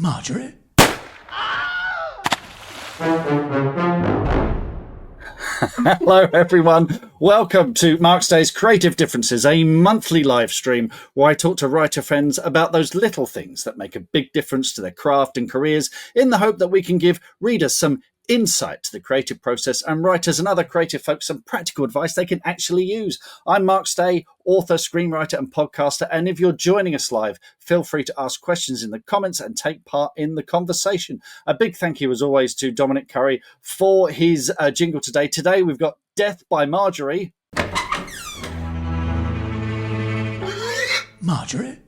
Marjorie? Hello, everyone. Welcome to Mark's Day's Creative Differences, a monthly live stream where I talk to writer friends about those little things that make a big difference to their craft and careers, in the hope that we can give readers some insight to the creative process and writers and other creative folks some practical advice they can actually use. I'm Mark Stay, author, screenwriter and podcaster, and if you're joining us live, feel free to ask questions in the comments and take part in the conversation. A big thank you as always to Dom Currie for his jingle today. Today we've got Death by Marjorie. Marjorie?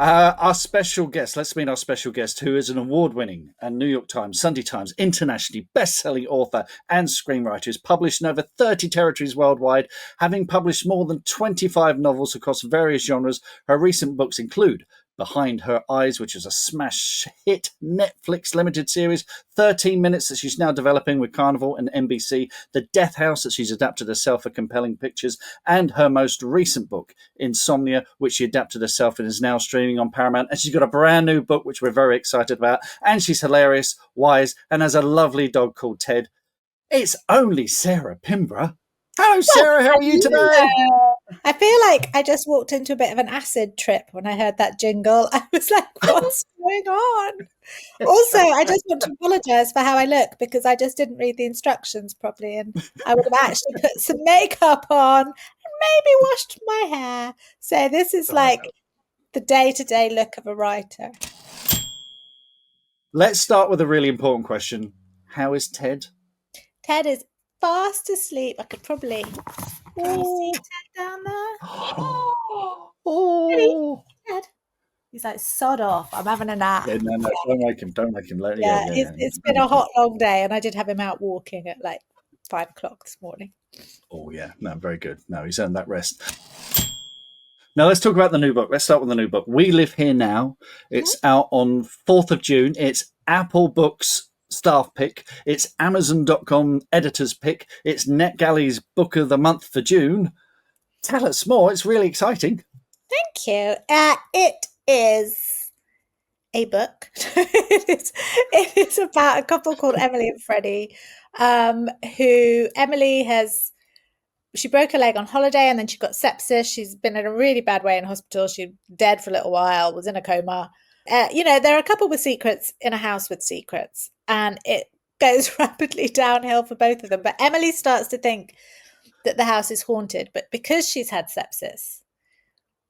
Our special guest, let's meet our special guest, who is an award-winning and New York Times, Sunday Times, internationally best-selling author and screenwriter, who's published in over 30 territories worldwide, having published more than 25 novels across various genres. Her recent books include Behind Her Eyes, which is a smash hit Netflix limited series, 13 Minutes that she's now developing with Carnival and NBC, The Death House that she's adapted herself for Compelling Pictures, and her most recent book, Insomnia, which she adapted herself and is now streaming on Paramount. And she's got a brand new book, which we're very excited about. And she's hilarious, wise, and has a lovely dog called Ted. It's only Sarah Pinborough. Hello, Sarah. How are you today? I feel like I just walked into a bit of an acid trip when I heard that jingle. I was like, what's going on? Also, I just want to apologise for how I look because I just didn't read the instructions properly and I would have actually put some makeup on and maybe washed my hair. So this is like the day-to-day look of a writer. Let's start with a really important question. How is Ted? Ted is fast asleep. I could probably... Can you see Ted down there? Oh. Ted. He's like, sod off. I'm having a nap. Yeah, no, don't wake him. It's been a hot, long day, and I did have him out walking at like 5 o'clock this morning. Oh, yeah. No, very good. No, he's earned that rest. Now, let's talk about the new book. Let's start with the new book. We Live Here Now. It's out on 4th of June. It's Apple Books staff pick. It's Amazon.com editor's pick. It's NetGalley's book of the month for June. Tell us more. It's really exciting. Thank you. It is a book. It is about a couple called Emily and Freddie, who she broke her leg on holiday and then she got sepsis. She's been in a really bad way in hospital. She's dead for a little while, was in a coma. There are a couple with secrets in a house with secrets, and it goes rapidly downhill for both of them. But Emily starts to think that the house is haunted, but because she's had sepsis,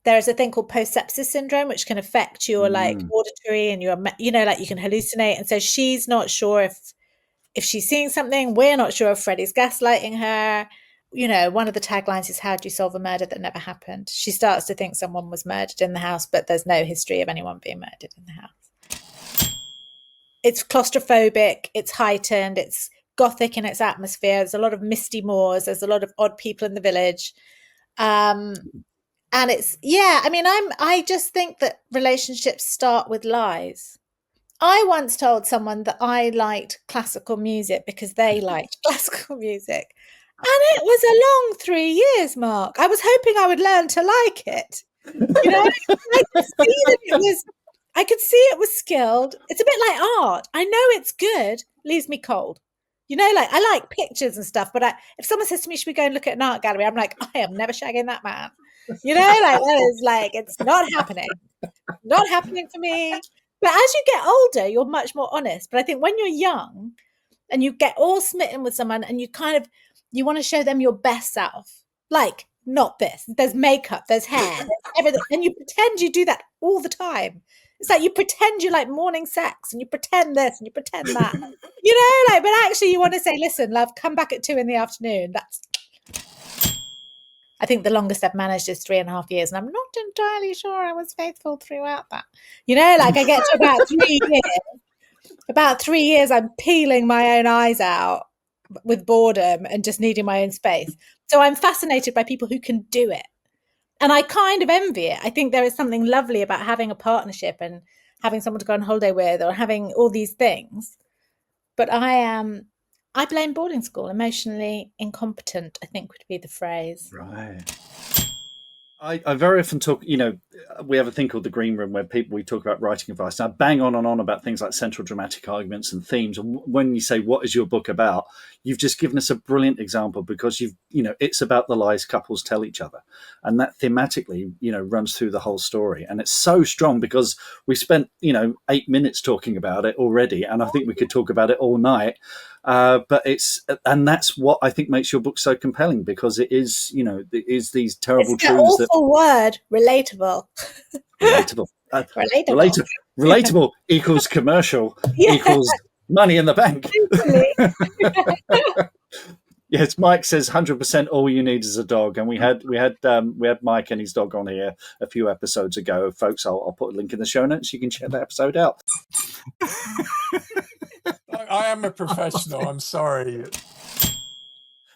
there is a thing called post-sepsis syndrome, which can affect your auditory and your, you can hallucinate. And so she's not sure if she's seeing something. We're not sure if Freddie's gaslighting her. One of the taglines is, how do you solve a murder that never happened? She starts to think someone was murdered in the house, but there's no history of anyone being murdered in the house. It's claustrophobic, it's heightened, it's gothic in its atmosphere. There's a lot of misty moors. There's a lot of odd people in the village. And I just think that relationships start with lies. I once told someone that I liked classical music because they liked classical music. And it was a long 3 years, Mark. I was hoping I would learn to like it. I could see it was skilled. It's a bit like art. I know it's good, leaves me cold. I like pictures and stuff, but if someone says to me, should we go and look at an art gallery? I'm like, I am never shagging that man. That is like, it's not happening. Not happening for me. But as you get older, you're much more honest. But I think when you're young and you get all smitten with someone and you want to show them your best self, like not this. There's makeup, there's hair, there's everything. And you pretend you do that all the time. It's like you pretend you like morning sex and you pretend this and you pretend that. But actually you want to say, listen, love, come back at 2 p.m. I think the longest I've managed is 3.5 years. And I'm not entirely sure I was faithful throughout that. I get to about 3 years. About 3 years, I'm peeling my own eyes out with boredom and just needing my own space. So I'm fascinated by people who can do it. And I kind of envy it. I think there is something lovely about having a partnership and having someone to go on holiday with or having all these things. But I blame boarding school. Emotionally incompetent, I think would be the phrase. Right. I very often talk, we have a thing called the green room where we talk about writing advice. And I bang on and on about things like central dramatic arguments and themes. And when you say, what is your book about? You've just given us a brilliant example because it's about the lies couples tell each other. And that thematically, runs through the whole story. And it's so strong because we spent, 8 minutes talking about it already. And I think we could talk about it all night. And that's what I think makes your book so compelling because it is these terrible It's that truths that awful word, relatable. relatable, Relatable. relatable equals commercial Yeah, equals money in the bank. totally. Yes, Mike says 100%. All you need is a dog, and we had Mike and his dog on here a few episodes ago, folks. I'll put a link in the show notes. You can check that episode out. I am a professional. I'm sorry.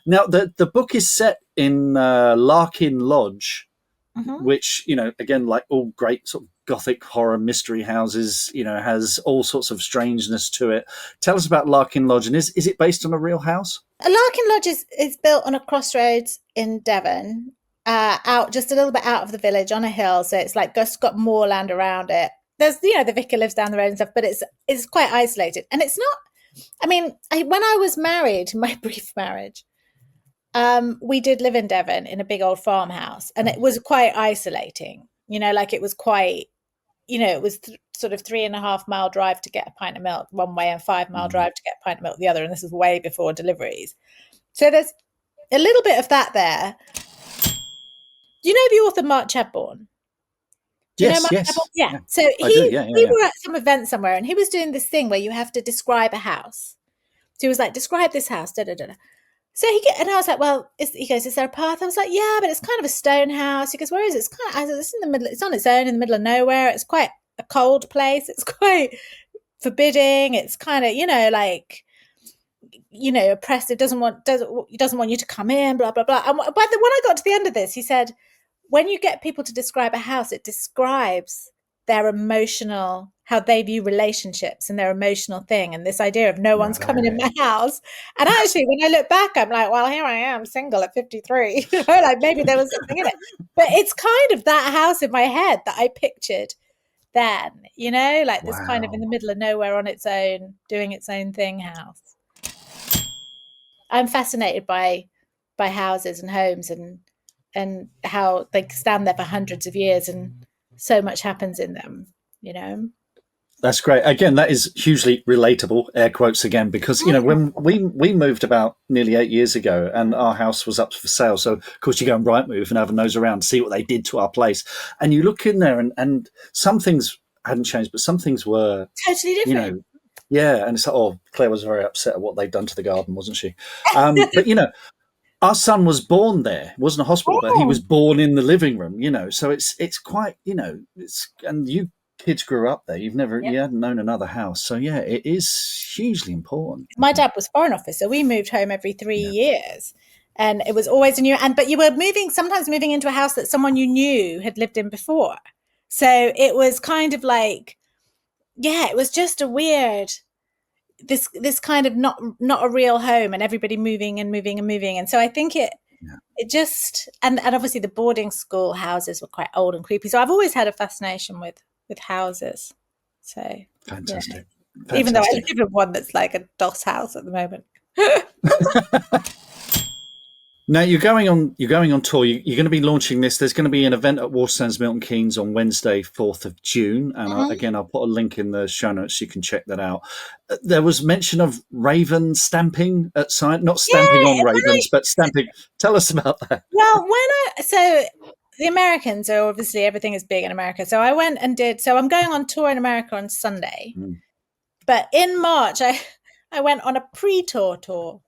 Now, the book is set in Larkin Lodge, which, again, like all great sort of gothic horror mystery houses, has all sorts of strangeness to it. Tell us about Larkin Lodge, and is it based on a real house? Larkin Lodge is built on a crossroads in Devon, out just a little bit out of the village on a hill. So it's like just got moorland around it. There's, the vicar lives down the road and stuff, but it's quite isolated. And it's not, when I was married, my brief marriage, we did live in Devon in a big old farmhouse, and it was quite isolating, it was quite, it was sort of 3.5 mile drive to get a pint of milk one way and 5 mile drive to get a pint of milk the other. And this was way before deliveries. So there's a little bit of that there. Do you know the author Mark Chadbourne? Yes. Yeah. So he were at some event somewhere, and he was doing this thing where you have to describe a house. So he was like, describe this house, da da da. So and I was like, well, he goes, is there a path? I was like, yeah, but it's kind of a stone house. He goes, where is it? I said, it's in the middle. It's on its own in the middle of nowhere. It's quite a cold place. It's quite forbidding. It's kind of, oppressive. Doesn't want you to come in. Blah blah blah. And when I got to the end of this, he said, when you get people to describe a house, it describes their emotional, how they view relationships and their emotional thing, and this idea of no one's coming in my house. And actually, when I look back, I'm like, well, here I am, single at 53. Like maybe there was something in it. But it's kind of that house in my head that I pictured then, this kind of in the middle of nowhere on its own, doing its own thing house. I'm fascinated by houses and homes and how they stand there for hundreds of years and so much happens in them, That's great. Again, that is hugely relatable, air quotes again, because, when we moved about nearly 8 years ago and our house was up for sale. So, of course, you go on Rightmove and have a nose around to see what they did to our place. And you look in there and some things hadn't changed, but some things were totally different. Yeah. And it's like, Claire was very upset at what they'd done to the garden, wasn't she? But, our son was born there. It wasn't a hospital, but he was born in the living room, So it's quite, and you kids grew up there. You hadn't known another house. So, yeah, it is hugely important. My dad was foreign officer. We moved home every 3 years. And it was always a new, but you were sometimes moving into a house that someone you knew had lived in before. So it was kind of like, it was just a weird, this kind of not a real home, and everybody moving and moving and moving. And so I think it just, and obviously the boarding school houses were quite old and creepy. So I've always had a fascination with houses. So fantastic. Even though I live in one that's like a DOS house at the moment. Now you're going on tour. You're going to be launching this. There's going to be an event at Waterstones Milton Keynes on Wednesday, 4th of June. And again, I'll put a link in the show notes so you can check that out. There was mention of raven stamping at site, not stamping on ravens, but stamping. Tell us about that. Well, so the Americans are obviously, everything is big in America. So I went and so I'm going on tour in America on Sunday. But in March, I went on a pre-tour tour.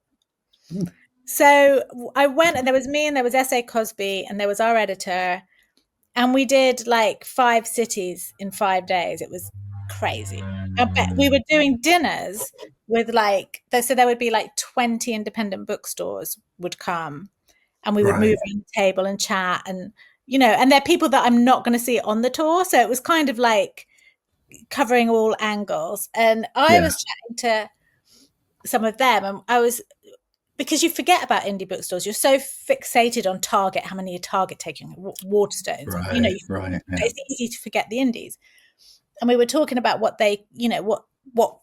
So I went, and there was me and there was S.A. Cosby and there was our editor, and we did like 5 cities in 5 days. It was crazy. I bet we were doing dinners with so there would be 20 independent bookstores would come, and we would move around the table and chat, and and they're people that I'm not going to see on the tour. So it was kind of like covering all angles. And I was chatting to some of them, and I was because you forget about indie bookstores. You're so fixated on Target, how many are Target taking, Waterstones, Right. Yeah. it's easy to forget the indies. And we were talking about what they, what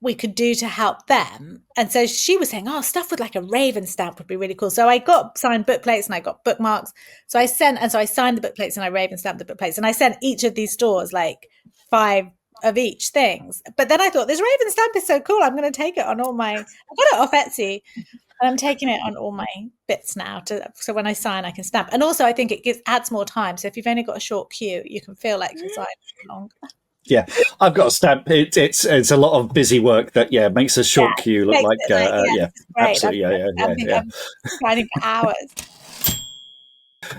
we could do to help them. And so she was saying, stuff with like a Raven stamp would be really cool. So I got signed book plates and I got bookmarks. So I signed the book plates and I Raven stamped the book plates. And I sent each of these stores like 5 of each things. But then I thought, this Raven stamp is so cool. I'm going to take it on I got it off Etsy. And I'm taking it on all my bits now, so when I sign, I can stamp. And also, I think it adds more time. So if you've only got a short queue, you can feel like you're signing long. Yeah, I've got a stamp. It's a lot of busy work that makes a short queue look like absolutely I'm signing for hours.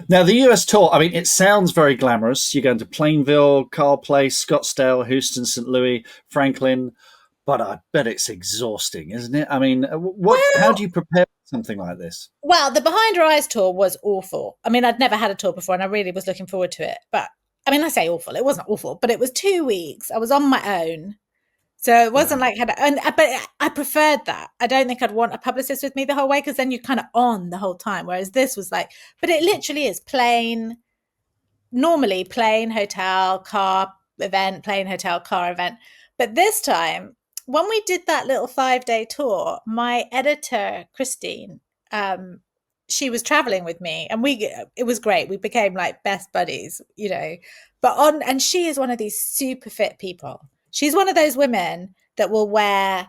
Now, the US tour, I mean, it sounds very glamorous. You're going to Plainville, Carle Place, Scottsdale, Houston, St. Louis, Franklin, but I bet it's exhausting, isn't it? I mean, how do you prepare for something like this? Well, the Behind Her Eyes tour was awful. I mean, I'd never had a tour before and I really was looking forward to it. But I mean, I say awful, it wasn't awful, but it was 2 weeks. I was on my own. So it wasn't but I preferred that. I don't think I'd want a publicist with me the whole way, because then you're kind of on the whole time. Whereas this was like, but it literally is normally plane, hotel, car event, plane, hotel, car event. But this time, when we did that little 5-day tour, my editor, Christine, she was traveling with me and it was great. We became like best buddies, and she is one of these super fit people. She's one of those women that will wear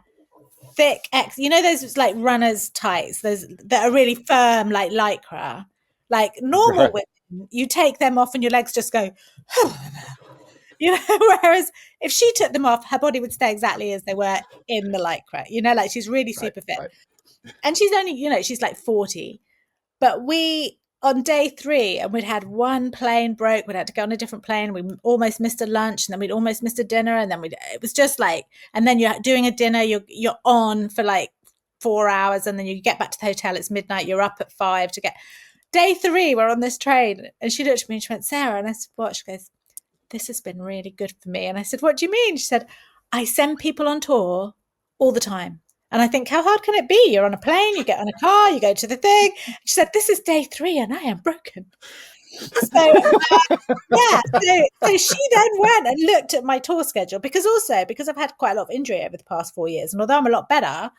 thick those like runners tights, those that are really firm, like Lycra, like normal women, you take them off and your legs just go, whereas if she took them off, her body would stay exactly as they were in the Lycra, like she's really super fit. Right. And she's only, she's like 40, but on day 3, and we'd had one plane broke, we'd had to go on a different plane, we almost missed a lunch, and then we'd almost missed a dinner, and then it was just like, and then you're doing a dinner, you're on for like 4 hours, and then you get back to the hotel, it's midnight, you're up at 5 to get. Day 3, we're on this train, and she looked at me and she went, Sarah, and I said, what? She goes, this has been really good for me. And I said, what do you mean? She said, I send people on tour all the time. And I think, how hard can it be? You're on a plane, you get on a car, you go to the thing. She said, this is day 3 and I am broken. So she then went and looked at my tour schedule, because I've had quite a lot of injury over the past 4 years. And although I'm a lot better,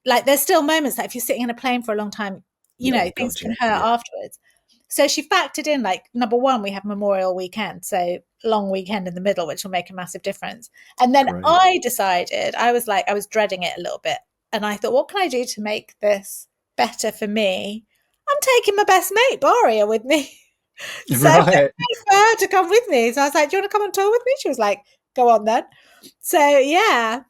like there's still moments that if you're sitting in a plane for a long time, things can hurt afterwards. So she factored in, like, number 1, we have Memorial Weekend, so long weekend in the middle, which will make a massive difference. And then I decided, I was dreading it a little bit. And I thought, what can I do to make this better for me? I'm taking my best mate, Baria, with me. So I paid for her to come with me. So I was like, do you want to come on tour with me? She was like, go on then. So yeah,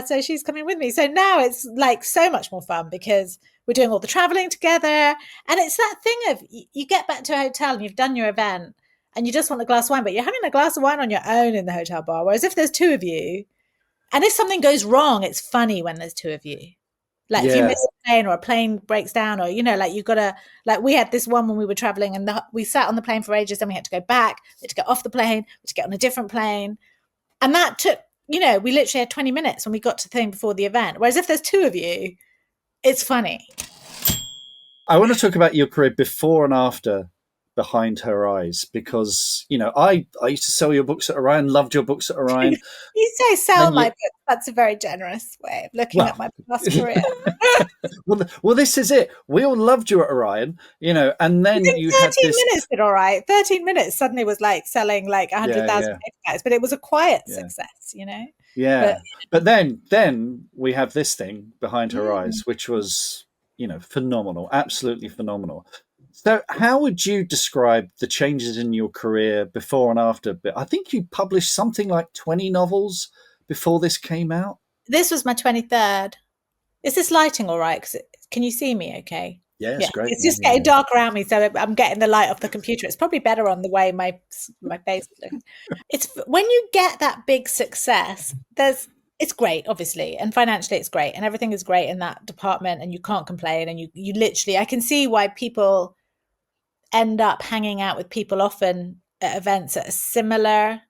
so she's coming with me. So now it's like so much more fun, because we're doing all the traveling together. And it's that thing of, you get back to a hotel and you've done your event and you just want a glass of wine, but you're having a glass of wine on your own in the hotel bar. Whereas if there's 2 of you, and if something goes wrong, it's funny when there's 2 of you. Like if you miss a plane or a plane breaks down, or, like you've got to, like we had this one when we were traveling and we sat on the plane for ages, then we had to go back, we had to get off the plane, we had to get on a different plane. And that took, we literally had 20 minutes when we got to the thing before the event. Whereas if there's 2 of you, it's funny. I want to talk about your career before and after Behind Her Eyes, because, I used to sell your books at Orion, loved your books at Orion. You say sell my book. That's a very generous way of looking at my past career. well, this is it. We all loved you at Orion, and then you had 13 minutes did all right. 13 minutes suddenly was like selling like 100,000 paperbacks, but it was a quiet success, Yeah. But then we have this thing, Behind Her Eyes, which was, phenomenal, absolutely phenomenal. So how would you describe the changes in your career before and after? I think you published something like 20 novels before this came out. This was my 23rd. Is this lighting all right? Can you see me okay? Yeah, it's great. It's just getting dark around me, so I'm getting the light off the computer. It's probably better on the way my face looks. It's when you get that big success, it's great, obviously, and financially it's great, and everything is great in that department, and you can't complain, and you literally, I can see why people end up hanging out with people often at events at a similar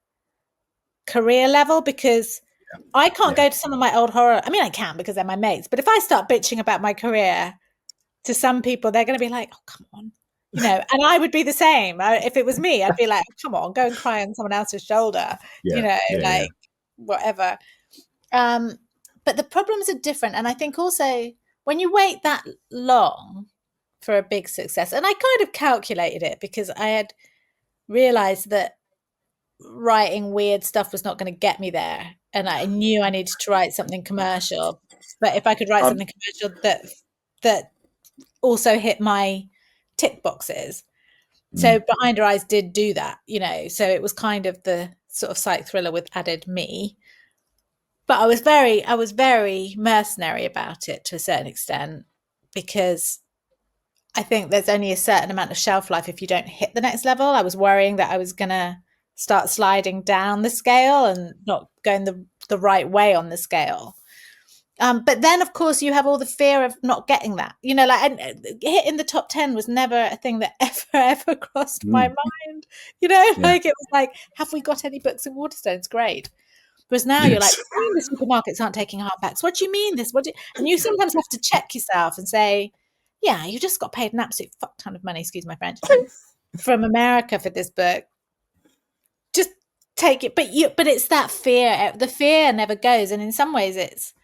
career level, because I can't go to some of my old horror. I mean, I can because they're my mates. But if I start bitching about my career to some people, they're going to be like, "Oh, come on," And I would be the same. If it was me, I'd be like, "Come on, go and cry on someone else's shoulder," whatever. But the problems are different, and I think also when you wait that long for a big success, and I kind of calculated it because I had realized that writing weird stuff was not going to get me there, and I knew I needed to write something commercial. But if I could write something commercial that also hit my tick boxes, so Behind Her Eyes did do that, So it was kind of the sort of psych thriller with added me. But I was very mercenary about it to a certain extent, because I think there's only a certain amount of shelf life if you don't hit the next level. I was worrying that I was going to start sliding down the scale and not going the right way on the scale. But then, of course, you have all the fear of not getting that. And hitting the top 10 was never a thing that ever crossed my mind. It was like, have we got any books in Waterstones? Great. Whereas now you're like, the supermarkets aren't taking hardbacks. What do you mean this? And you sometimes have to check yourself and say, yeah, you just got paid an absolute fuck ton of money, excuse my French, from America for this book. Just take it. But it's that fear. The fear never goes. And in some ways it's,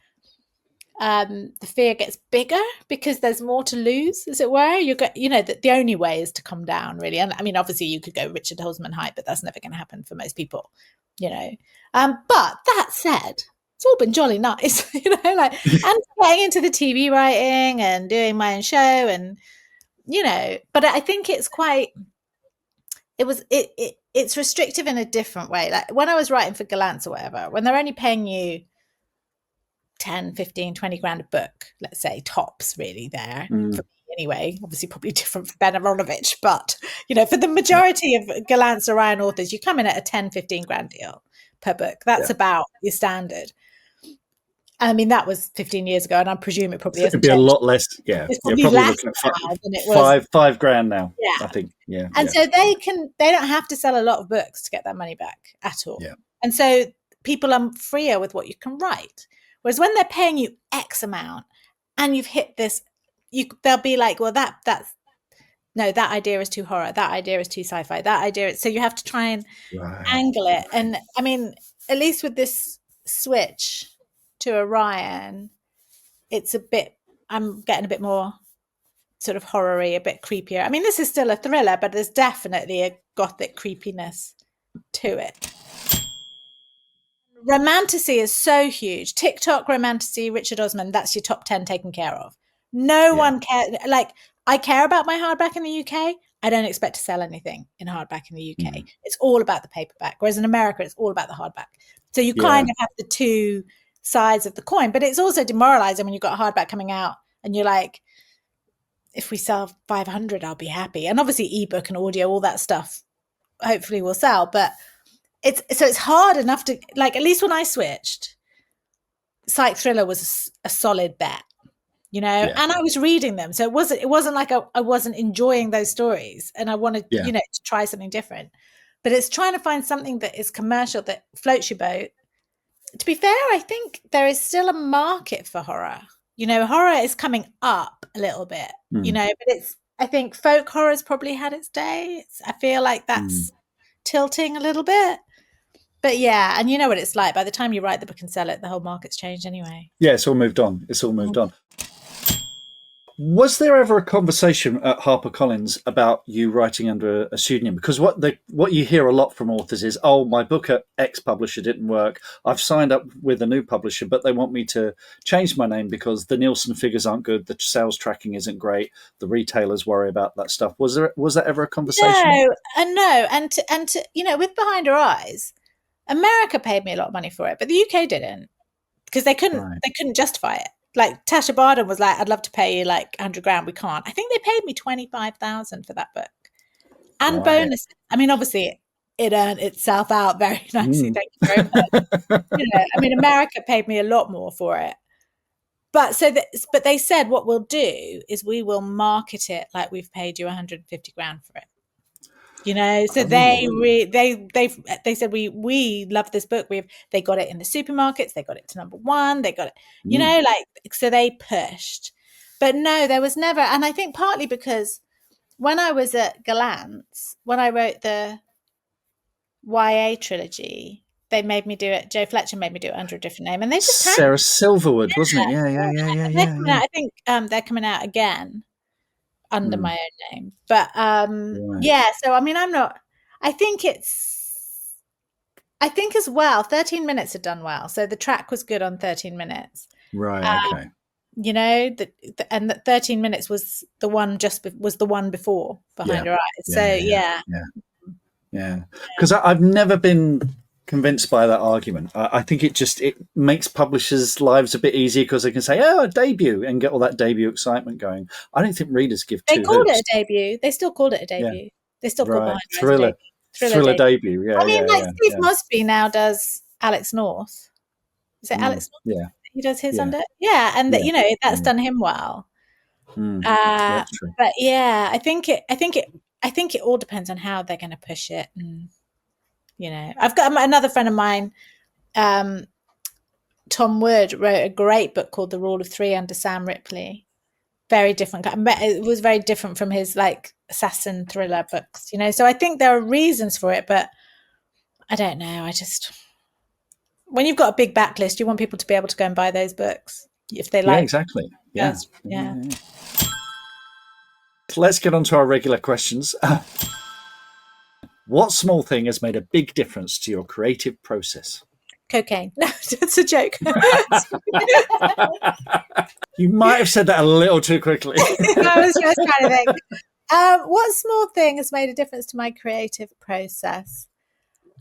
the fear gets bigger because there's more to lose, as it were. The only way is to come down, really. And I mean, obviously you could go Richard Holzman height, but that's never going to happen for most people, But that said, it's all been jolly nice, and getting into the TV writing and doing my own show, and but I think it's it's restrictive in a different way. Like when I was writing for Galance or whatever, when they're only paying you 10, 15, 20 grand a book, let's say, tops, really, there for me anyway. Obviously probably different for Ben Aronovich, but for the majority of Galance Orion authors, you come in at a 10, 15 grand deal per book. That's about your standard. I mean, that was 15 years ago, and I presume it probably hasn't It'd be changed. a lot less. Yeah, it's probably probably less looking now at than it was. five grand now. Yeah, I think. Yeah, and so they don't have to sell a lot of books to get that money back at all. Yeah, and so people are freer with what you can write. Whereas when they're paying you X amount and you've hit this, they'll be like, well, that idea is too horror. That idea is too sci-fi. That idea. So you have to try and angle it. And I mean, at least with this switch to Orion, I'm getting a bit more sort of horror-y, a bit creepier. I mean, this is still a thriller, but there's definitely a gothic creepiness to it. Romantasy is so huge. TikTok romantasy, Richard Osman, that's your top 10 taken care of. No one cares. Like, I care about my hardback in the UK. I don't expect to sell anything in hardback in the UK. It's all about the paperback. Whereas in America, it's all about the hardback. So you kind of have the two sides of the coin. But it's also demoralizing when you've got a hardback coming out and you're like, if we sell 500, I'll be happy. And obviously ebook and audio, all that stuff, hopefully will sell. But it's hard enough to, like, at least when I switched, psych thriller was a solid bet, and I was reading them. So it wasn't like I wasn't enjoying those stories and I wanted, to try something different. But it's trying to find something that is commercial, that floats your boat. To be fair, I think there is still a market for horror. Horror is coming up a little bit, but I think folk horror has probably had its day. I feel like that's tilting a little bit. But yeah, and you know what it's like. By the time you write the book and sell it, the whole market's changed anyway. Yeah, it's all moved on. Was there ever a conversation at HarperCollins about you writing under a pseudonym? Because what you hear a lot from authors is, oh, my book at X publisher didn't work. I've signed up with a new publisher, but they want me to change my name because the Nielsen figures aren't good, the sales tracking isn't great, the retailers worry about that stuff. Was that ever a conversation? No, and with Behind Her Eyes, America paid me a lot of money for it, but the UK didn't, because they couldn't justify it. Like Tasha Barden was like, I'd love to pay you like 100 grand. We can't. I think they paid me 25,000 for that book and bonuses. I mean, obviously it earned itself out very nicely. Thank you very much. I mean, America paid me a lot more for it. But but they said, what we'll do is we will market it like we've paid you 150 grand for it. you know. So they said we love this book. They got it in the supermarkets, they got it to #1, they got it, you know, like, so they pushed. But no, there was never, and I think partly because when I was at Gallant's, when I wrote the YA trilogy, they made me do it. Joe Fletcher made me do it under a different name, and they just Sarah Silverwood, wasn't it? Yeah. I think they're coming out again under my own name. But yeah, so I mean, I think as well, 13 minutes had done well. So the track was good on 13 minutes. Right, okay. You know, and the 13 minutes was the one before Behind Her Eyes. So yeah. Because I've never been convinced by that argument. I think it makes publishers' lives a bit easier because they can say, "Oh, a debut," and get all that debut excitement going. I don't think readers give two They called hoots. it a debut. They still called it a debut. They still call Behind Her Eyes a debut. Thriller debut. Yeah, I mean, Steve Mosby now does Alex North. Is it Alex North? Yeah. He does his under. Yeah, and you know, that's done him well. That's true. But yeah, I think it all depends on how they're going to push it. And you know, I've got another friend of mine, Tom Wood, wrote a great book called The Rule of Three under Sam Ripley. Very different. It was very different from his like assassin thriller books, you know. So I think there are reasons for it, but I don't know. When you've got a big backlist, you want people to be able to go and buy those books if they like. Yeah, exactly. Yeah. Let's get on to our regular questions. What small thing has made a big difference to your creative process? Cocaine. No, that's a joke. You might have said that a little too quickly. I was just trying to think. What small thing has made a difference to my creative process?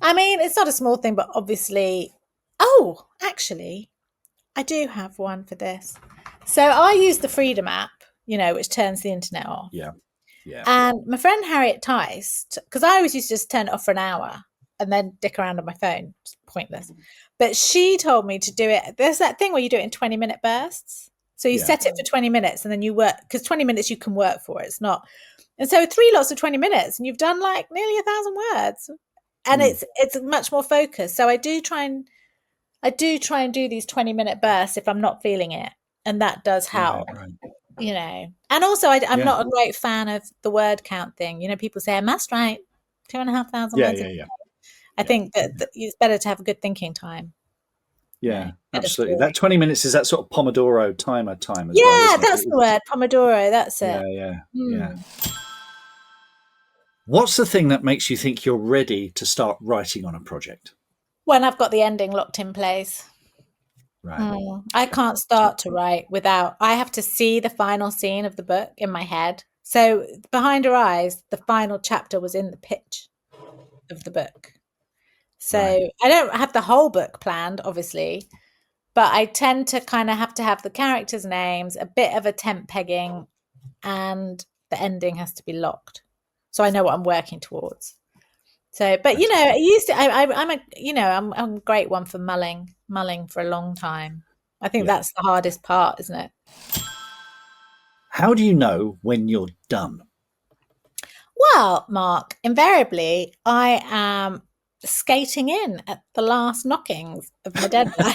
I mean, it's not a small thing, but obviously... Oh, actually, I do have one for this. So I use the Freedom app, you know, which turns the internet off. Yeah. And my friend Harriet Tice, because I always used to just turn it off for an hour and then dick around on my phone. It's pointless. But she told me to do it. There's that thing where you do it in 20-minute bursts. So you set it for 20 minutes and then you work, because 20 minutes you can work for. It's not. And so 3 lots of 20 minutes and you've done like nearly 1,000 words. And it's much more focused. So I do try and do these 20-minute bursts if I'm not feeling it. And that does help. Right. You know, and also I'm not a great fan of the word count thing. You know, people say I must write 2,500 words. I think that it's better to have a good thinking time. Yeah, absolutely. That 20 minutes is that sort of Pomodoro timer time as well. Yeah, that's the word, Pomodoro. That's it. Yeah. What's the thing that makes you think you're ready to start writing on a project? When I've got the ending locked in place. Right. I can't start to write without, I have to see the final scene of the book in my head. So Behind Her Eyes, the final chapter was in the pitch of the book. So I don't have the whole book planned, obviously, but I tend to kind of have to have the characters' names, a bit of a temp pegging, and the ending has to be locked. So I know what I'm working towards. So, but you know, I'm a great one for mulling for a long time. I think that's the hardest part, isn't it? How do you know when you're done? Well, Mark, invariably I am skating in at the last knockings of my deadline.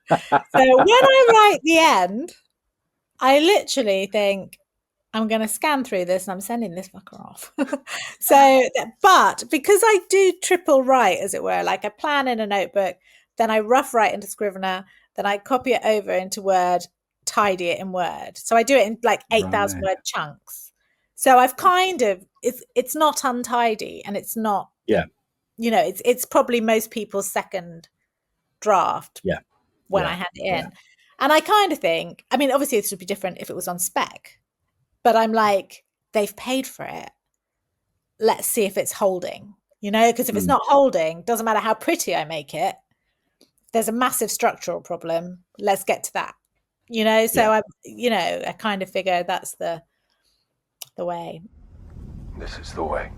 So when I write the end, I literally think, I'm going to scan through this and I'm sending this fucker off. But because I do triple write, as it were, like I plan in a notebook, then I rough write into Scrivener, then I copy it over into Word, tidy it in Word. So I do it in like 8,000 word chunks. So I've kind of, it's not untidy and it's not, you know, it's probably most people's second draft when I hand it in. And I kind of think, I mean, obviously this would be different if it was on spec. But I'm like, they've paid for it. Let's see if it's holding, you know, because if it's not holding, doesn't matter how pretty I make it. There's a massive structural problem. Let's get to that, you know. So I kind of figure that's the way. This is the way.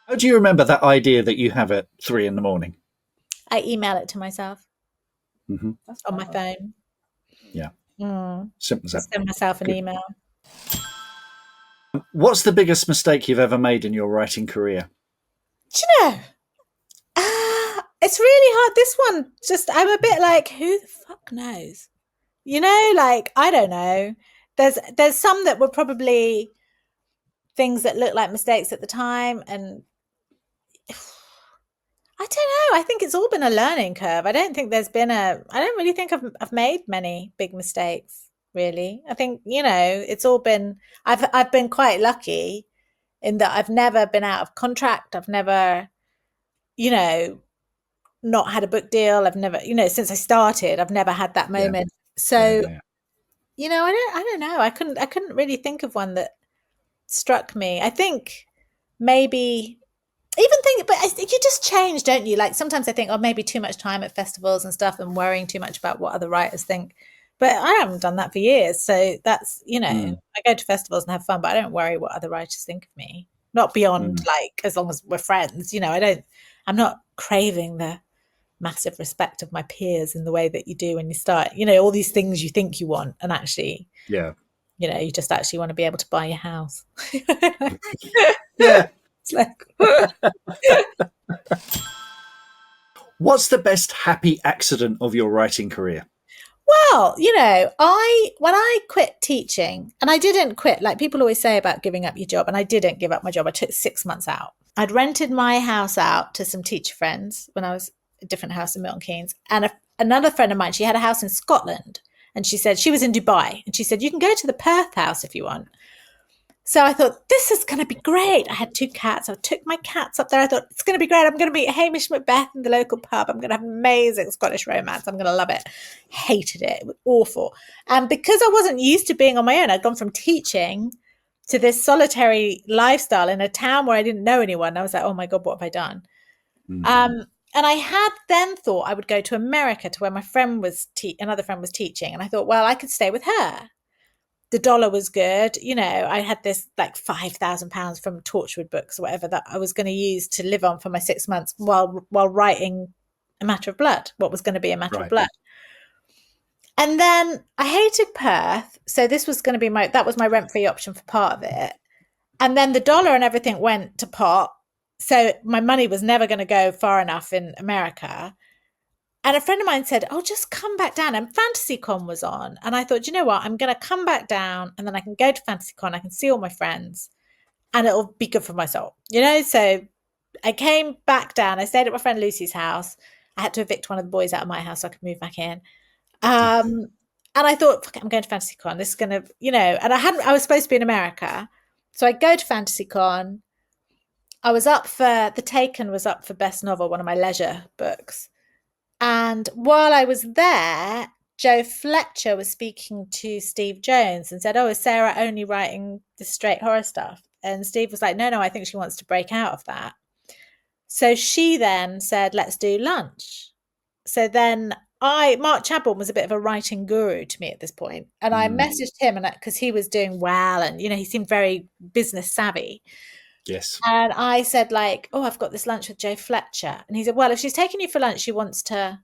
How do you remember that idea that you have at 3 a.m? I email it to myself on my phone. Yeah. Simple as that. Send myself an email. What's the biggest mistake you've ever made in your writing career? Do you know? It's really hard. This one, just I'm a bit like, who the fuck knows? Like I don't know. There's some that were probably things that looked like mistakes at the time, and I don't know. I think it's all been a learning curve. I don't think there's been I don't really think I've made many big mistakes, really. I think, it's all been, I've been quite lucky in that I've never been out of contract. I've never, you know, not had a book deal. I've never, since I started, I've never had that Yeah. moment. So, Yeah. I don't know. I couldn't really think of one that struck me. I think maybe even think, but you just change, don't you? Like sometimes I think, oh, maybe too much time at festivals and stuff and worrying too much about what other writers think. But I haven't done that for years. So that's, I go to festivals and have fun, but I don't worry what other writers think of me. Not beyond like, as long as we're friends, I'm not craving the massive respect of my peers in the way that you do when you start, all these things you think you want. And actually, Yeah. you just actually want to be able to buy your house. Yeah. It's like, What's the best happy accident of your writing career? well, when I quit teaching, and I didn't quit, like people always say about giving up your job, and I didn't give up my job. I took 6 months out. I'd rented my house out to some teacher friends when I was a different house in Milton Keynes. And another friend of mine, she had a house in Scotland. And she said, she was in Dubai. And she said, you can go to the Perth house if you want. So I thought, this is going to be great. I had 2 cats. I took my cats up there. I thought, it's going to be great. I'm going to meet Hamish Macbeth in the local pub. I'm going to have amazing Scottish romance. I'm going to love it. Hated it. It was awful. And because I wasn't used to being on my own, I'd gone from teaching to this solitary lifestyle in a town where I didn't know anyone. I was like, oh my God, what have I done? And I had then thought I would go to America to where my friend was, another friend was teaching. And I thought, well, I could stay with her. The dollar was good. I had this like £5,000 from Torchwood Books or whatever that I was going to use to live on for my 6 months while writing A Matter of Blood, what was going to be A Matter of Blood. And then I hated Perth. So this was going to be that was my rent-free option for part of it. And then the dollar and everything went to pot. So my money was never going to go far enough in America. And a friend of mine said, oh, just come back down. And FantasyCon was on. And I thought, you know what? I'm going to come back down and then I can go to FantasyCon. I can see all my friends and it'll be good for my soul. So I came back down. I stayed at my friend Lucy's house. I had to evict one of the boys out of my house so I could move back in. And I thought, fuck it, I'm going to FantasyCon. This is going to, and I was supposed to be in America. So I go to FantasyCon. I was up for, The Taken was up for Best Novel, one of my leisure books. And while I was there, Joe Fletcher was speaking to Steve Jones and said, oh, is Sarah only writing the straight horror stuff? And Steve was like, no, I think she wants to break out of that. So she then said, let's do lunch. So then Mark Chadbourne was a bit of a writing guru to me at this point. And I messaged him because he was doing well and, he seemed very business savvy. Yes. And I said like, oh, I've got this lunch with Joe Fletcher. And he said, well, if she's taking you for lunch, she wants to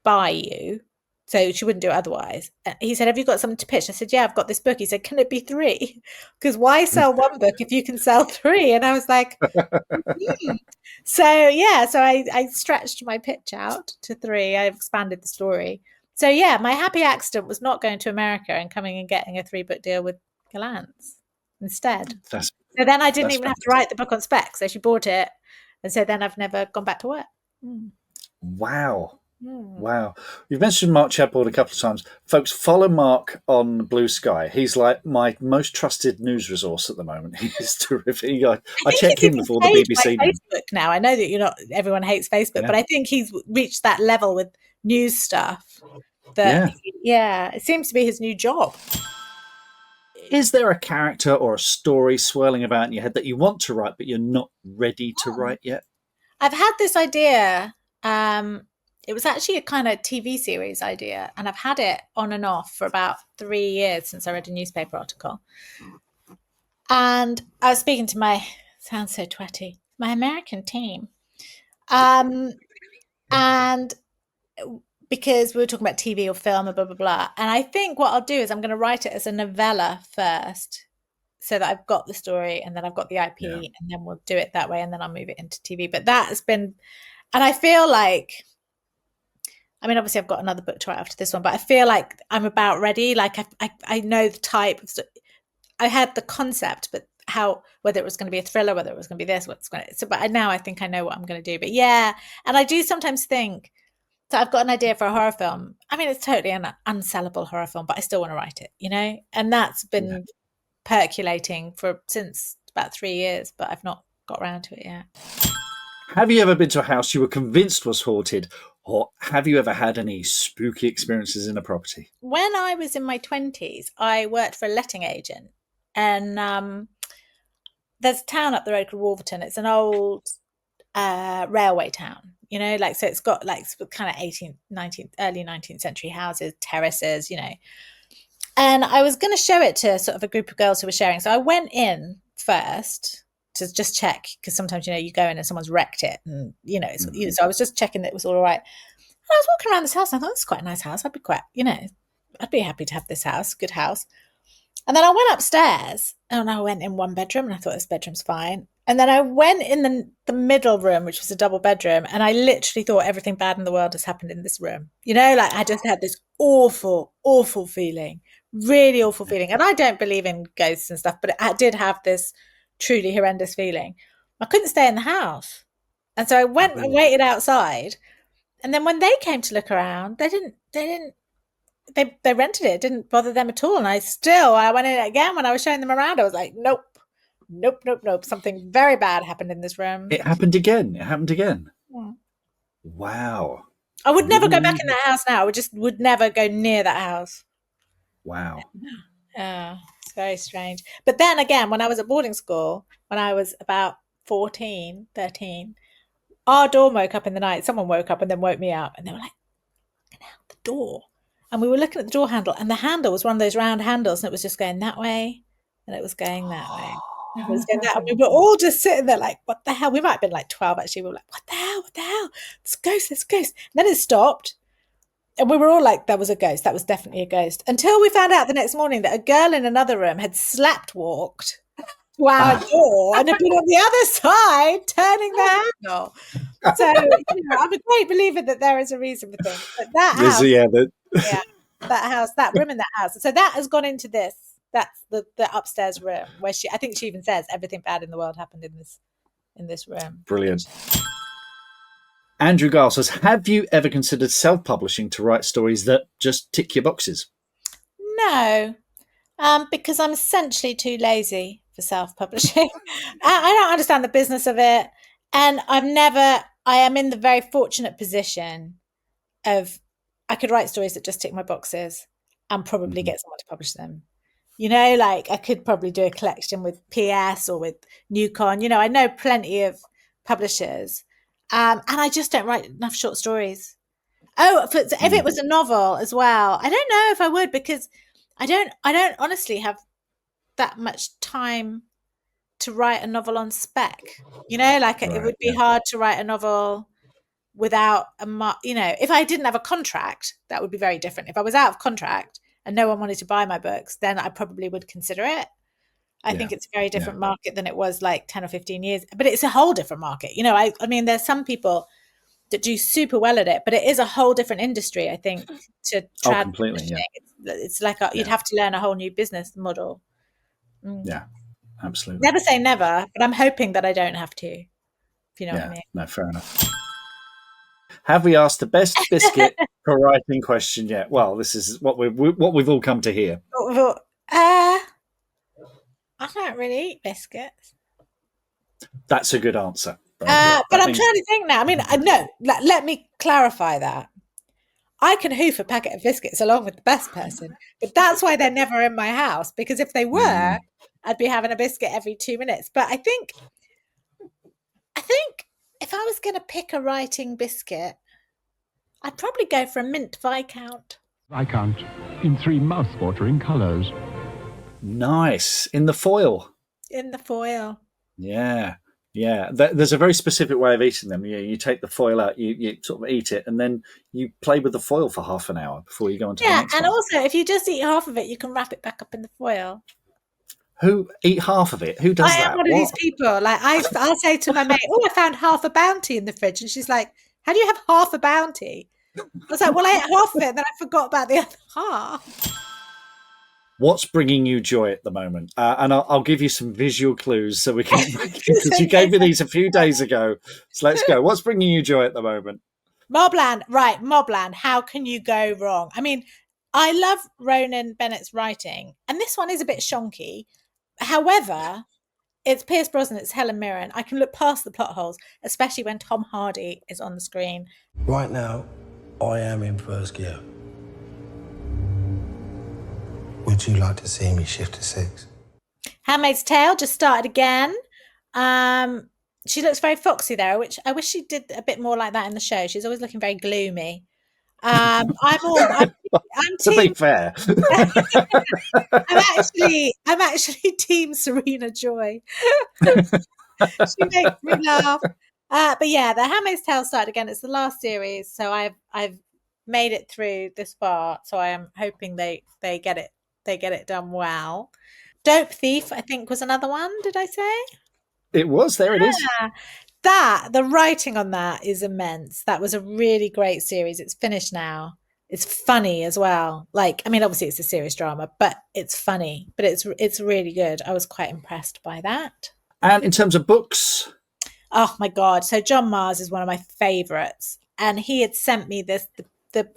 buy you. So she wouldn't do it otherwise. He said, have you got something to pitch? I said, yeah, I've got this book. He said, can it be 3? Because why sell one book if you can sell 3? And I was like, So I stretched my pitch out to 3. I expanded the story. So yeah, my happy accident was not going to America and coming and getting a 3-book deal with Galant's instead. So then I didn't even have to write the book on spec. So she bought it. And so then I've never gone back to work. Wow. Wow. You've mentioned Mark Chadbourne a couple of times. Folks, follow Mark on Blue Sky. He's like my most trusted news resource at the moment. He's terrific. I check him before the BBC. Facebook now. I know that everyone hates Facebook, but I think he's reached that level with news stuff that, it seems to be his new job. Is there a character or a story swirling about in your head that you want to write, but you're not ready to write yet? I've had this idea. It was actually a kind of TV series idea, and I've had it on and off for about 3 years since I read a newspaper article. And I was speaking to sounds so twatty, my American team. And because we were talking about TV or film and blah, blah, blah. And I think what I'll do is I'm going to write it as a novella first, so that I've got the story and then I've got the IP, and then we'll do it that way, and then I'll move it into TV. But that has been, and I feel like, I mean, obviously I've got another book to write after this one, but I feel like I'm about ready. Like I know the type of, I had the concept, but whether it was going to be a thriller, whether it was going to be this, but now I think I know what I'm going to do. But yeah, and I do sometimes think, so I've got an idea for a horror film. I mean, it's totally an unsellable horror film, but I still want to write it, and that's been percolating since about 3 years, but I've not got around to it yet. Have you ever been to a house you were convinced was haunted, or have you ever had any spooky experiences in a property? When I was in my 20s, I worked for a letting agent, and there's a town up the road called Wolverton. It's an old railway town, so it's got like kind of 18th, 19th, early 19th century houses, terraces, and I was going to show it to sort of a group of girls who were sharing. So I went in first to just check, because sometimes, you go in and someone's wrecked it, and, so I was just checking that it was all right. And I was walking around this house, and I thought, this is quite a nice house. I'd be happy to have this house, good house. And then I went upstairs, and I went in one bedroom, and I thought, this bedroom's fine. And then I went in the middle room, which was a double bedroom, and I literally thought everything bad in the world has happened in this room. I just had this awful, awful feeling, really awful feeling. And I don't believe in ghosts and stuff, but I did have this truly horrendous feeling. I couldn't stay in the house. And so I went and waited outside. And then when they came to look around, they rented it. It didn't bother them at all. And I went in again when I was showing them around. I was like, nope. Something very bad happened in this room. It happened again. Yeah. Wow. I would never go back in that house now. I would never go near that house. Wow. It's very strange. But then again, when I was at boarding school, when I was about 14, 13, our door woke up in the night. Someone woke up and then woke me up, and they were like, the door. And we were looking at the door handle, and the handle was one of those round handles, and it was just going that way, and it was going that way. It was going that way. We were all just sitting there like, what the hell? We might have been like 12, actually. We were like, what the hell? There's a ghost. And then it stopped. And we were all like, that was a ghost. That was definitely a ghost. Until we found out the next morning that a girl in another room had slept walked to our door and had been on the other side turning the handle. So, I'm a great believer that there is a reason for things. But that house, that house, that room in that house. So that has gone into this. That's the upstairs room where I think she even says everything bad in the world happened in this room. Brilliant. Andrew Giles says, have you ever considered self-publishing to write stories that just tick your boxes? No, because I'm essentially too lazy for self-publishing. I don't understand the business of it. And I am in the very fortunate position of, I could write stories that just tick my boxes and probably get someone to publish them. I could probably do a collection with PS or with Newcon. I know plenty of publishers. And I just don't write enough short stories. If it was a novel as well, I don't know if I would, because I don't honestly have that much time to write a novel on spec. It would be hard to write a novel without if I didn't have a contract, that would be very different. If I was out of contract and no one wanted to buy my books, then I probably would consider it. I think it's a very different market than it was like 10 or 15 years, but it's a whole different market. I mean, there's some people that do super well at it, but it is a whole different industry, I think, to trad. Completely, yeah. It's like you'd have to learn a whole new business model. Yeah, absolutely. Never say never, but I'm hoping that I don't have to, if you know what I mean. No, fair enough. Have we asked the best biscuit for writing question yet? Well, this is what we've all come to hear. I don't really eat biscuits. That's a good answer. But I'm trying to think now. I mean, no, let me clarify that. I can hoof a packet of biscuits along with the best person, but that's why they're never in my house, because if they were, I'd be having a biscuit every 2 minutes. But I think if I was going to pick a writing biscuit, I'd probably go for a mint Viscount. Viscount in 3 mouth-watering colours. Nice. In the foil. Yeah. There's a very specific way of eating them. You take the foil out, you sort of eat it, and then you play with the foil for half an hour before you go on to the next one. And also, if you just eat half of it, you can wrap it back up in the foil. Who eat half of it? Who does I am that? one of these What? people. Like I'll say to my mate, "Oh, I found half a bounty in the fridge," and she's like, "How do you have half a bounty?" I was like, "Well, I ate half of it, and then I forgot about the other half." What's bringing you joy at the moment? And I'll give you some visual clues so we can, because you gave me these a few days ago. So let's go. What's bringing you joy at the moment? Mobland, right? Mobland. How can you go wrong? I mean, I love Ronan Bennett's writing, and this one is a bit shonky. However, it's Pierce Brosnan, it's Helen Mirren. I can look past the plot holes, especially when Tom Hardy is on the screen. Right now, I am in first gear. Would you like to see me shift to 6? Handmaid's Tale just started again. She looks very foxy there, which I wish she did a bit more like that in the show. She's always looking very gloomy. I'm To be team. fair, I'm actually team Serena Joy. She makes me laugh. But yeah, the Handmaid's Tale started again. It's the last series, so I've made it through this far. So I am hoping they get it done well. Dope Thief, I think, was another one. Did I say? it was. There it is. The writing on that is immense. That was a really great series. It's finished now. It's funny as well. Like, I mean, obviously it's a serious drama, but it's funny. But it's really good. I was quite impressed by that. And in terms of books, Oh my God. So John Mars is one of my favorites. And he had sent me this, the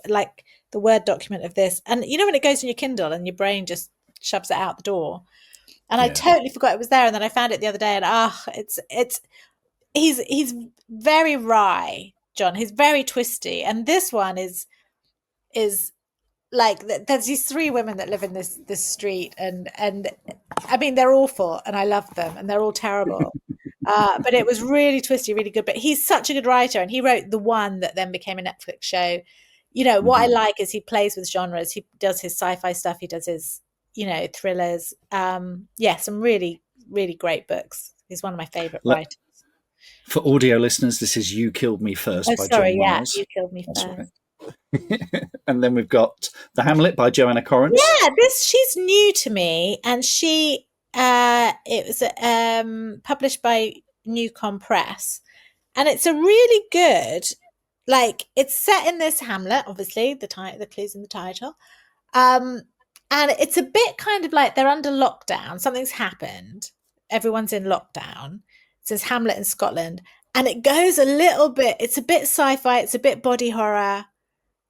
Word document of this. And you know, when it goes in your Kindle and your brain just shoves it out the door. And I totally forgot it was there. And then I found it the other day and he's very wry, John. He's very twisty. And this one is like, there's these 3 women that live in this street and I mean, they're awful and I love them and they're all terrible. But it was really twisty, really good. But he's such a good writer, and he wrote the one that then became a Netflix show. You know, what I like is he plays with genres. He does his sci-fi stuff. He does his, thrillers. Some really, really great books. He's one of my favorite writers. For audio listeners, this is You Killed Me First by John Mars. You Killed Me First. Right. And then we've got The Hamlet by Joanna Corrins. Yeah, she's new to me, and it was published by Newcom Press, and it's a really good, like, it's set in this hamlet, obviously the clues in the title, and it's a bit kind of like they're under lockdown. Something's happened. Everyone's in lockdown. It says Hamlet in Scotland, and it goes a little bit. It's a bit sci-fi. It's a bit body horror.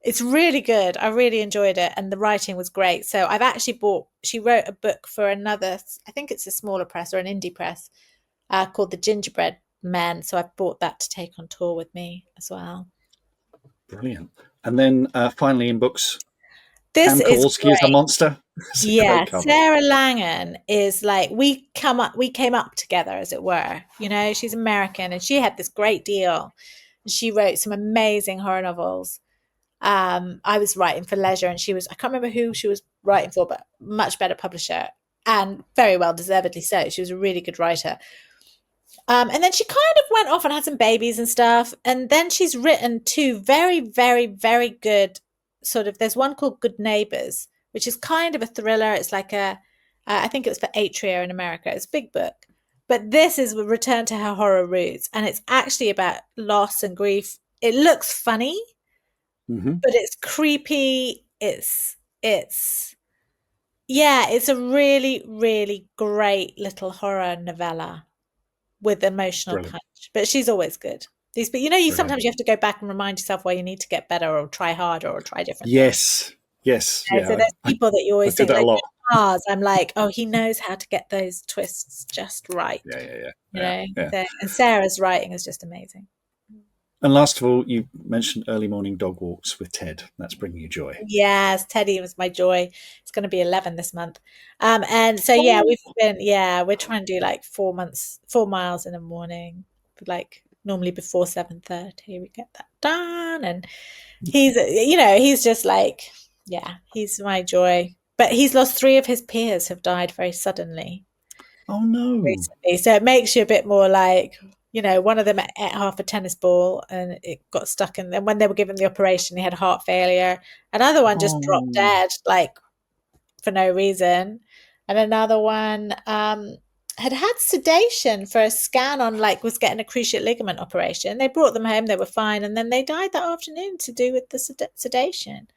It's really good. I really enjoyed it. And the writing was great. So I've actually she wrote a book for another, I think it's a smaller press or an indie press, called The Gingerbread Men. So I've bought that to take on tour with me as well. Brilliant. And then finally in books, this Anne Kowalski is a monster. Yeah, Sarah Langan is like, we came up together, as it were. She's American and she had this great deal. She wrote some amazing horror novels. I was writing for Leisure, and I can't remember who she was writing for, but much better publisher, and very well deservedly so. She was a really good writer. And then she kind of went off and had some babies and stuff. And then she's written 2 very, very, very good there's one called Good Neighbors, which is kind of a thriller. It's like I think it was for Atria in America. It's a big book. But this is a return to her horror roots. And it's actually about loss and grief. It looks funny. But it's creepy. It's a really, really great little horror novella with emotional punch. But she's always good. Sometimes you have to go back and remind yourself why you need to get better or try harder or try different. Yes. Yeah, so there's people that you always think, like, Mars, I'm like, oh, he knows how to get those twists just right. Yeah. And Sarah's writing is just amazing. And last of all, you mentioned early morning dog walks with Ted. That's bringing you joy. Yes, Teddy was my joy. It's going to be 11 this month. And so, we're trying to do like 4 miles in the morning, like normally before 7:30, we get that done. And he's just like, he's my joy. But he's lost 3 of his peers have died very suddenly. Oh, no. Recently. So it makes you a bit more like, one of them ate half a tennis ball and it got stuck in. And when they were given the operation, he had heart failure. Another one just dropped dead, like for no reason. and another one had sedation for a scan on, like, was getting a cruciate ligament operation. They brought them home, they were fine, and then they died that afternoon to do with the sedation.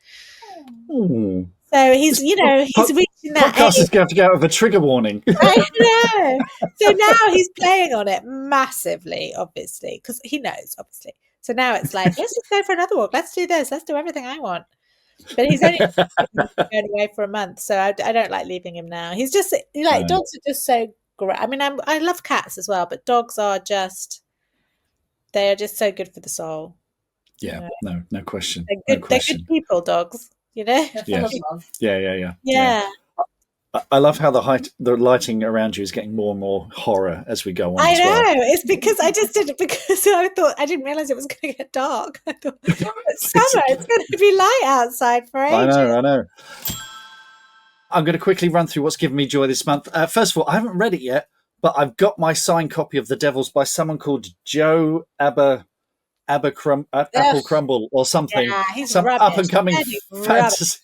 Ooh. So he's, he's reaching that Podcast age. is going to have to go out with a trigger warning. I know. So now he's playing on it massively, obviously, because he knows, obviously. So now it's like, let's just go for another walk. Let's do this. Let's do everything I want. But he's only going away for a month, so I don't like leaving him now. He's just like, dogs are just so great. I mean, I love cats as well, but dogs are just, they are just so good for the soul. Yeah, no question. They're good people, dogs. Yeah. I love how the lighting around you is getting more and more horror as we go on. I know. It's because I just did it because I didn't realize it was going to get dark. I thought it's summer. It's going to be light outside for ages. I know. I'm going to quickly run through what's given me joy this month. First of all, I haven't read it yet, but I've got my signed copy of The Devils by someone called Joe Apple Crumble or something. Yeah, he's some rubbish. up and coming fantasy.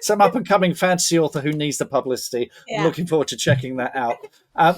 Some up-and-coming fantasy author who needs the publicity. Yeah. Looking forward to checking that out.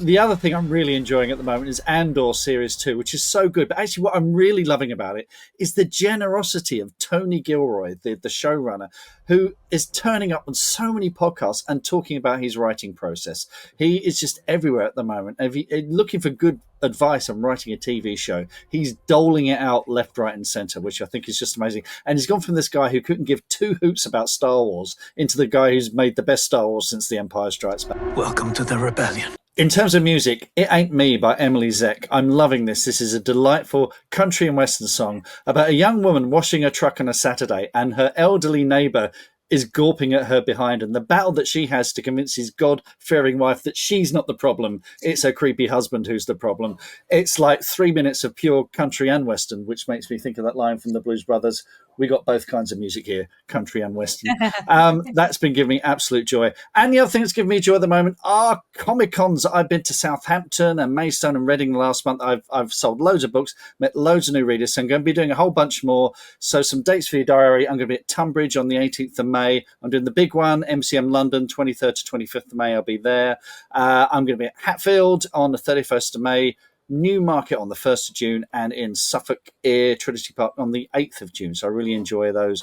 The other thing I'm really enjoying at the moment is ANDOR Series 2, which is so good. But actually what I'm really loving about it is the generosity of Tony Gilroy, the showrunner, who is turning up on so many podcasts and talking about his writing process. He is just everywhere at the moment. If you're looking for good advice on writing a TV show, he's doling it out left, right, and centre, which I think is just amazing. And he's gone from this guy who couldn't give two hoots about Star Wars into the guy who's made the best Star Wars since The Empire Strikes Back. Welcome to the rebellion. In terms of music, It Ain't Me by Emily Zeck. I'm loving this. This is a delightful country and western song about a young woman washing her truck on a Saturday, and her elderly neighbour is gawping at her behind, and the battle that she has to convince his God-fearing wife that she's not the problem, it's her creepy husband who's the problem. It's like 3 minutes of pure country and western, which makes me think of that line from the Blues Brothers, we got both kinds of music here, country and western. That's been giving me absolute joy. And the other thing that's given me joy at the moment are Comic-Cons. I've been to Southampton and Maidstone and Reading last month. I've sold loads of books, met loads of new readers, so I'm going to be doing a whole bunch more. So some dates for your diary. I'm going to be at Tunbridge on the 18th of May. I'm doing the big one, MCM London, 23rd to 25th of May. I'll be there. I'm going to be at Hatfield on the 31st of May. Newmarket on the 1st of June, and in Suffolk Trinity Park on the 8th of June. So I really enjoy those.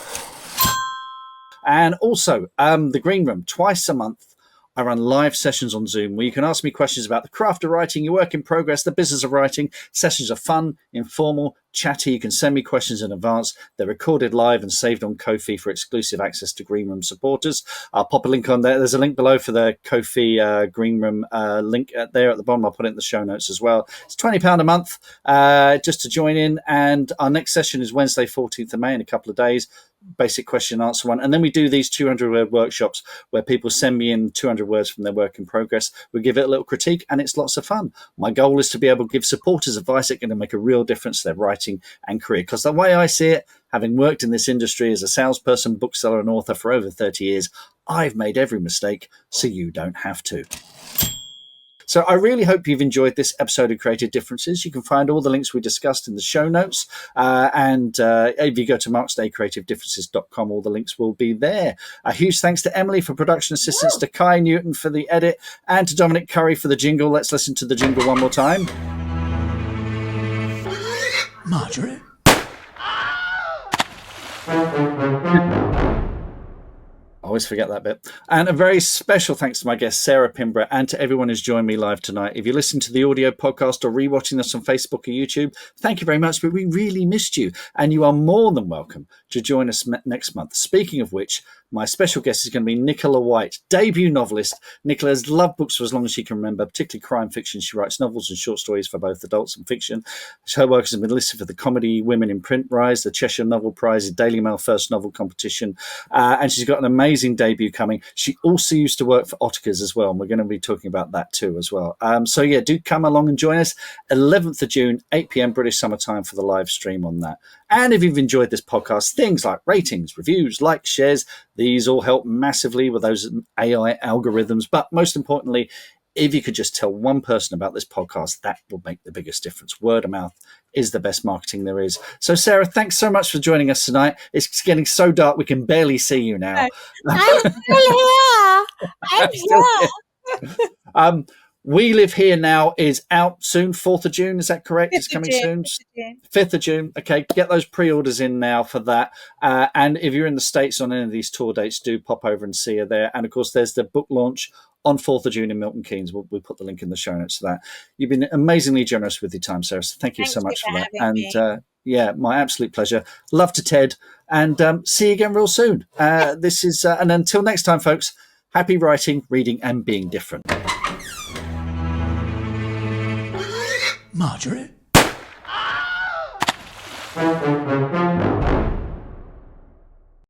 And also, the Green Room, twice a month. I run live sessions on Zoom where you can ask me questions about the craft of writing, your work in progress, the business of writing. Sessions are fun, informal, chatty. You can send me questions in advance. They're recorded live and saved on Ko-fi for exclusive access to Green Room supporters. I'll pop a link on there. There's a link below for the Ko-fi Green Room link there at the bottom. I'll put it in the show notes as well. It's £20 a month just to join in. And our next session is Wednesday, 14th of May, in a couple of days. Basic question and answer one, and then we do these 200-word workshops where people send me in 200 words from their work in progress. We give it a little critique, and it's lots of fun. My goal is to be able to give supporters advice that can make a real difference to their writing and career, because the way I see it, having worked in this industry as a salesperson, bookseller, and author for over 30 years, I've made every mistake, so you don't have to. So I really hope you've enjoyed this episode of Creative Differences. You can find all the links we discussed in the show notes. And if you go to marksdaycreativedifferences.com, all the links will be there. A huge thanks to Emily for production assistance, to Kai Newton for the edit, and to Dominic Currie for the jingle. Let's listen to the jingle one more time. Marjorie? I always forget that bit. And a very special thanks to my guest, Sarah Pinborough, and to everyone who's joined me live tonight. If you're listening to the audio podcast or rewatching us on Facebook or YouTube, thank you very much, but we really missed you. And you are more than welcome to join us next month. Speaking of which, my special guest is going to be Nicola White, debut novelist. Nicola has loved books for as long as she can remember, particularly crime fiction. She writes novels and short stories for both adults and fiction. Her work has been listed for the Comedy Women in Print Prize, the Cheshire Novel Prize, the Daily Mail First Novel Competition, and she's got an amazing debut coming. She also used to work for Ottakers as well, and we're going to be talking about that too as well. So yeah, do come along and join us. 11th of June, 8 p.m. British Summer Time for the live stream on that. And if you've enjoyed this podcast, things like ratings, reviews, likes, shares, these all help massively with those AI algorithms. But most importantly, if you could just tell one person about this podcast, that will make the biggest difference. Word of mouth is the best marketing there is. So, Sarah, thanks so much for joining us tonight. It's getting so dark we can barely see you now. I'm still here. I'm Still here. We Live Here Now is out soon, 4th of June. Is that correct? It's 5th of coming June, soon. 5th of June. 5th of June. Okay, get those pre-orders in now for that. And if you're in the States on any of these tour dates, do pop over and see her there. And of course, there's the book launch on 4th of June in Milton Keynes. We'll put the link in the show notes for that. You've been amazingly generous with your time, Sarah. So thank you so much for that. Having And yeah, my absolute pleasure. Love to Ted. And see you again real soon. This is and until next time, folks, happy writing, reading, and being different. Marjorie?